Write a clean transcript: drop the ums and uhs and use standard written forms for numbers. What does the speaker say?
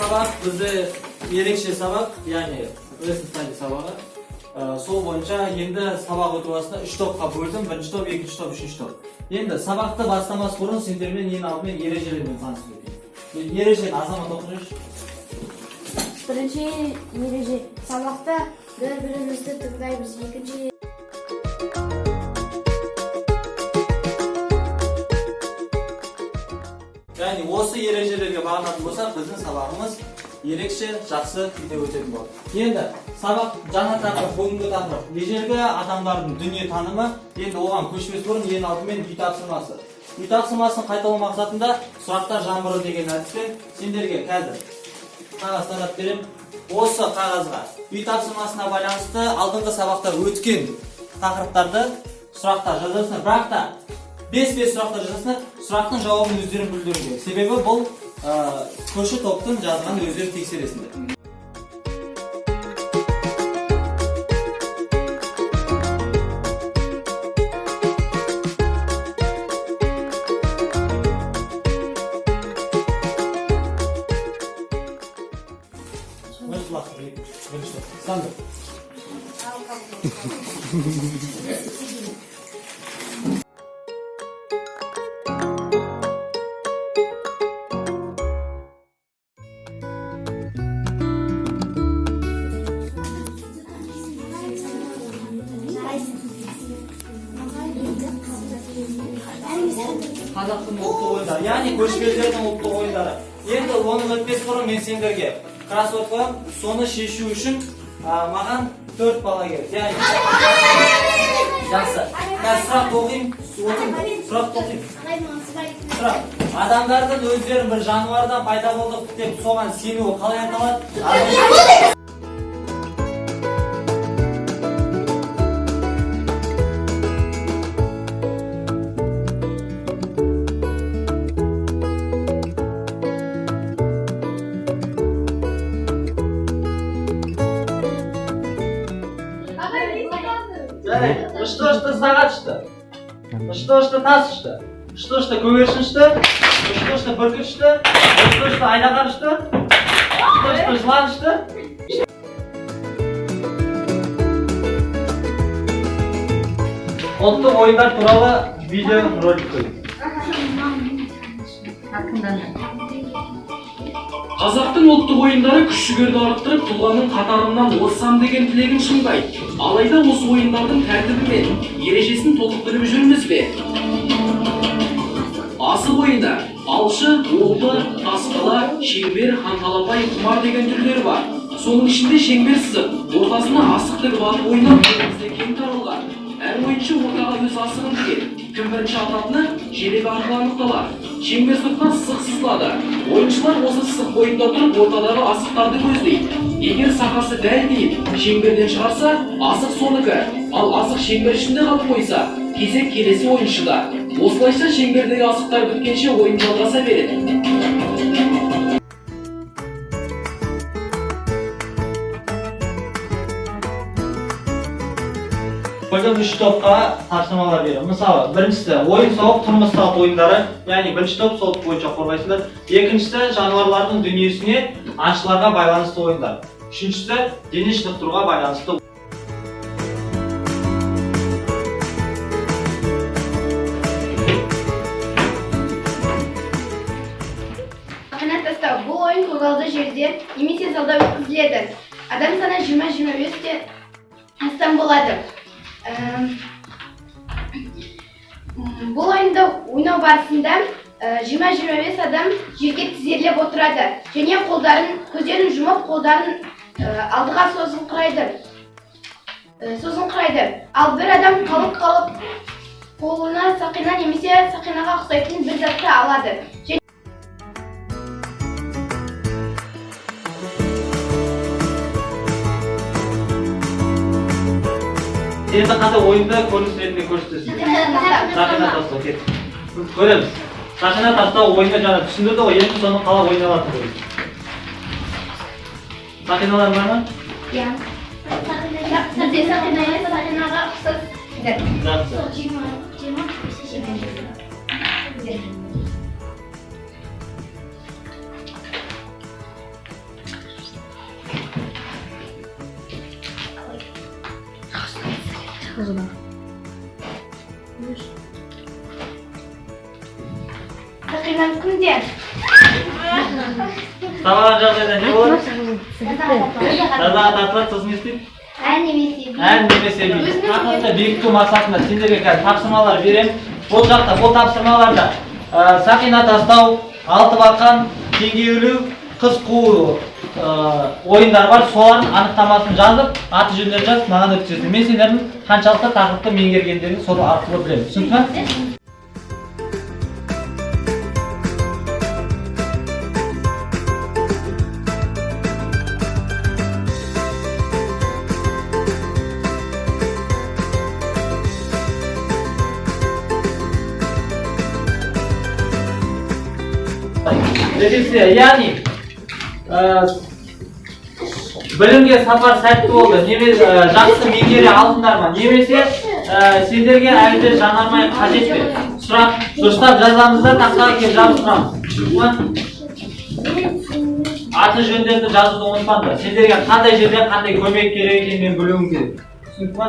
sabak bizde ерекше sabak, yani öğretmen sabagı. Сол бойынша енді сабақ өтіп басында 3 топқа бөлдім. 1-ші топ, 2-ші топ, 3-ші топ. Енді сабақты бастамас бұрын сендермен ең алдымен ережелермен танысып өтейін. Ережені Азамат оқып жүрші. Бірінші ереже сабақта бір-бірімізді тыңдаймыз. Екінші Yani осы ережелерге бағынатын болсақ, біздің сабағымыз ерекше жақсы күйде өтетін болады. Енді сабақ жаңа тақырып, бүгінгі тақырып ежелгі адамдардың дүние танымы. Енді оған көшпес бұрын ең алдымен үй тапсырмасы. Үй тапсырмасын қайталау мақсатында сұрақтар жаңбыры деген әдіспен сендерге қазір қағаз таратып беремін. Осы қағазға үй тапсырмасына байланысты алдыңғы сабақта өткен тақырыптарды сұрақтар жазасыңдар. Бірақ та 5 сұрақтар жазасыңдар. Сұрақтың жауабын өздерің білдіру керек. Себебі бұл көрші топтың жазған өздерін тексересіңдер. Sandır. Қазақтың ұлттық ойындары, яғни көшпелілердің ұлттық ойындары. Енді оны өтпес бұрын мен сендерге кроссворд қоямын. Соны шешу үшін маған 4 бала керек. Яғни жақсы. Қазір сұрақ оқимын. Сұрақ оқимын. Сұрақ. Адамдардың өздерін бір жануардан пайда болдық деп соған сенуі қалай аталады? Что сағат ұшты, что тас ұшты, что көгершін ұшты, что бүркіт ұшты, что айдағар ұшты, что жылан ұшты. Ұлттық ойындар туралы видео ролик қойдым. Қазақтың ұлттық ойындары күш-жігерді арттырып, тұлғаның қатарынан озсам деген тілегін шыңдайды. Алайда осы ойындардың тәртібі мен ережесін толық біліп жүрміз бе? Асық ойында алшы, олды, тасқала, шеңбер, ханталапай, құмар деген түрлері бар. Соның ішінде шеңбер сызып, ортасына асық тігіп атып ойнап елімізде кең таралған. Әр ойыншы ортаға өз асығын тігеді. Кім бірінші ататыны желегі арқылы анықталады. Шеңбер сызықтан сызық сызылады. Ойыншылар осы сызық бойында тұрып ортадағы асықтарды көздейді. Егер сақасы дәл тиіп, шеңберден шығарса, асық соныкі. Ал асық шеңбер ішінде қалып қойса, кезек келесі ойыншыда. Осылайша шеңбердегі асықтар біткенше ойын жалғаса береді. Бөлім 3 топқа тапсырмалар беремін. Мысалы, біріншісі ойын сауық тұрмыстағы ойындары, яғни бірінші топ сол бойынша қорғайсыңдар. Екіншісі жануарлардың дүниесіне, аңшыларға байланысты ойындар. Үшіншісі дене шынықтыруға байланысты. Қанат тастау. Бұл ойын көгалды жерде немесе залда өткізіледі. Адам саны 20-25-те астам болады. Бұл ойында ойнау барысында 20-25 адам жерге тізерлеп отырады және көздерін жұмып қолдарын алдыға созыңқырайды. Ал бір адам қалып қолына сақина немесе сақинаға ұқсайтын бір затты алады. Енді қазір ойында көрініс ретінде көрсетесің. Сақина тастау, кет. Көреміз. Сақина тастау ойында жаңа түсіндірді ғой, енді соны қалай ойналатын көрейік. Сақиналар бар ма? Иә. Бізде сақинаға ұқсас. Сақинан күнде. Сабаған жағдайда не болады? Жазаға тартылады, сосын не істейді? Немесе ақырында бекіту мақсатында сендерге қазір тапсырмалар беремін. Бұл жақта бұл тапсырмаларда сақина тастау, алты бақан, теңге өлеу, қыз қуу ойындар бар. Солардың анықтамасын жазып, аты жөндерін жазып, маған өткізесің. Мен сендердің қаншалықты тақырыпты меңгергендеріңді сол арқылы білемін. Түсіндің бе? Репетиция, яғни білімге сапар сәтті болды, немесе жақсы меңгере алдыңдар ма, немесе сендерге әлі де жанармай қажет пе? Сұрақ дұрыстап жазамызда тақтаға келіп жазып тұрамыз. Аты жөндерді жазуды ұмытпаңдар. Сендерге қандай жерде қандай көмек керек екенін мен білуім керек. Түсіндің бе?